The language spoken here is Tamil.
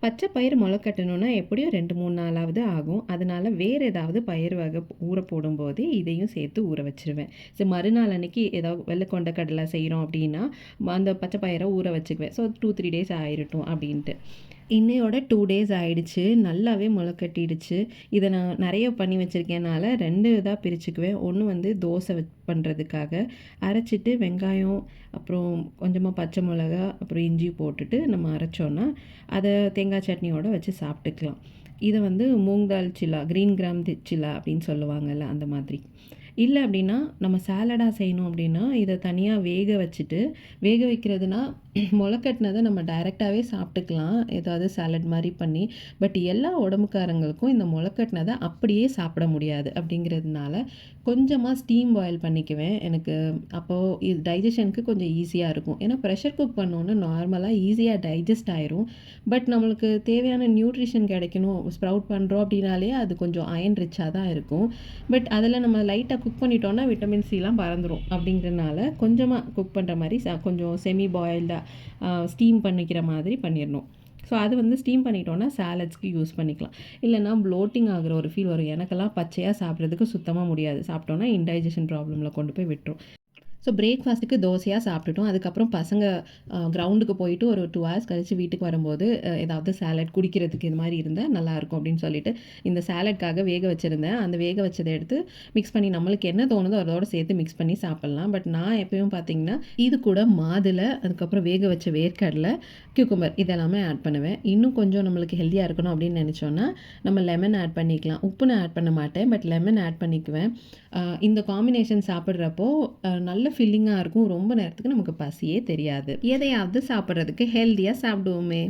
பச்சை பயிறு முளை கட்டணும்னா எப்படியும் 2, 3 நாளாவது ஆகும். அதனால வேறு ஏதாவது பயிர் வகை ஊற போடும்போது இதையும் சேர்த்து ஊற வச்சுருவேன். ஸோ மறுநாள் அன்னைக்கு ஏதாவது வெள்ளை கொண்ட கடலை செய்கிறோம் அப்படின்னா அந்த பச்சை பயிரை ஊற வச்சுக்குவேன். ஸோ 2, 3 டேஸ் ஆயிரட்டும் அப்படின்ட்டு. இன்னையோட 2 டேஸ் ஆயிடுச்சு. நல்லாவே முளைக்கட்டிடுச்சு. இதை நான் நிறைய பண்ணி வச்சுருக்கேனால 2 இதாக பிரிச்சுக்குவேன். ஒன்று வந்து தோசை பண்ணுறதுக்காக அரைச்சிட்டு வெங்காயம், அப்புறம் கொஞ்சமாக பச்சை மிளகா, அப்புறம் இஞ்சி போட்டுட்டு நம்ம அரைச்சோன்னா அதை தேங்காய் சட்னியோட வச்சு சாப்பிட்டுக்கலாம். இதை வந்து மூங் தால் சில்லா, க்ரீன் கிராம் சில்லா அப்படின்னு சொல்லுவாங்கள்ல, அந்த மாதிரி. இல்லை அப்படின்னா நம்ம சாலடாக செய்யணும் அப்படின்னா இதை தனியாக வேக வச்சுட்டு, வேக வைக்கிறதுனா முளைக்கட்டினதை நம்ம டைரெக்டாகவே சாப்பிட்டுக்கலாம், ஏதாவது சாலட் மாதிரி பண்ணி. பட் எல்லா உடம்புக்காரங்களுக்கும் இந்த முளைக்கட்டினதை அப்படியே சாப்பிட முடியாது. அப்படிங்கிறதுனால கொஞ்சமாக ஸ்டீம் பாயில் பண்ணிக்குவேன். எனக்கு அப்போது இது டைஜஷனுக்கு கொஞ்சம் ஈஸியாக இருக்கும். ஏன்னா ப்ரெஷர் குக் பண்ணோன்னு நார்மலாக ஈஸியாக டைஜஸ்ட் ஆயிரும். பட் நம்மளுக்கு தேவையான நியூட்ரிஷன் கிடைக்கணும், ஸ்ப்ரவுட் பண்ணுறோம் அப்படின்னாலே அது கொஞ்சம் அயன் ரிச்சாக தான் இருக்கும். பட் அதில் நம்ம லைட்டாக குக் பண்ணிட்டோன்னா விட்டமின் சிலாம் பறந்துடும். அப்படிங்கிறதுனால கொஞ்சமாக குக் பண்ணுற மாதிரி கொஞ்சம் செமி பாயில்டாக ஸ்டீம் பண்ணிக்கிற மாதிரி பண்ணிடணும். ஸோ அது வந்து ஸ்டீம் பண்ணிட்டோன்னா சாலட்ஸ்க்கு யூஸ் பண்ணிக்கலாம். இல்லைனா ப்ளோட்டிங் ஆகிற ஒரு ஃபீல் வரும். எனக்கெல்லாம் பச்சையாக சாப்பிட்றதுக்கு சுத்தமாக முடியாது. சாப்பிட்டோன்னா இன்டைஜஷன் ப்ராப்ளமில் கொண்டு போய் விட்டுரும். ஸோ பிரேக்ஃபாஸ்ட்டுக்கு தோசையாக சாப்பிட்டுட்டோம். அதுக்கப்புறம் பசங்க கிரவுண்டுக்கு போயிட்டு ஒரு 2 ஹவர்ஸ் கழித்து வீட்டுக்கு வரும்போது ஏதாவது சாலட் குடிக்கிறதுக்கு இது மாதிரி இருந்தால் நல்லாயிருக்கும் அப்படின்னு சொல்லிட்டு இந்த சாலட்காக வேக வச்சுருந்தேன். அந்த வேக வச்சதை எடுத்து மிக்ஸ் பண்ணி நம்மளுக்கு என்ன தோணுதோ அதோட சேர்த்து மிக்ஸ் பண்ணி சாப்பிட்லாம். பட் நான் எப்பயும் பார்த்தீங்கன்னா இது கூட மாதுளை, அதுக்கப்புறம் வேக வச்ச வேர்க்கடலை, கியூக்கம்பர் இதெல்லாமே ஆட் பண்ணுவேன். இன்னும் கொஞ்சம் நம்மளுக்கு ஹெல்த்தியாக இருக்கணும் அப்படின்னு நினச்சோன்னா நம்ம லெமன் ஆட் பண்ணிக்கலாம். உப்பு நான் ஆட் பண்ண மாட்டேன், பட் லெமன் ஆட் பண்ணிக்குவேன். இந்த காம்பினேஷன் சாப்பிட்றப்போ நல்ல ஃபில்லிங்காக இருக்கும். ரொம்ப நேரத்துக்கு நமக்கு பசியே தெரியாது. எதையாவது சாப்பிட்றதுக்கு ஹெல்த்தியாக சாப்பிடுவோமே.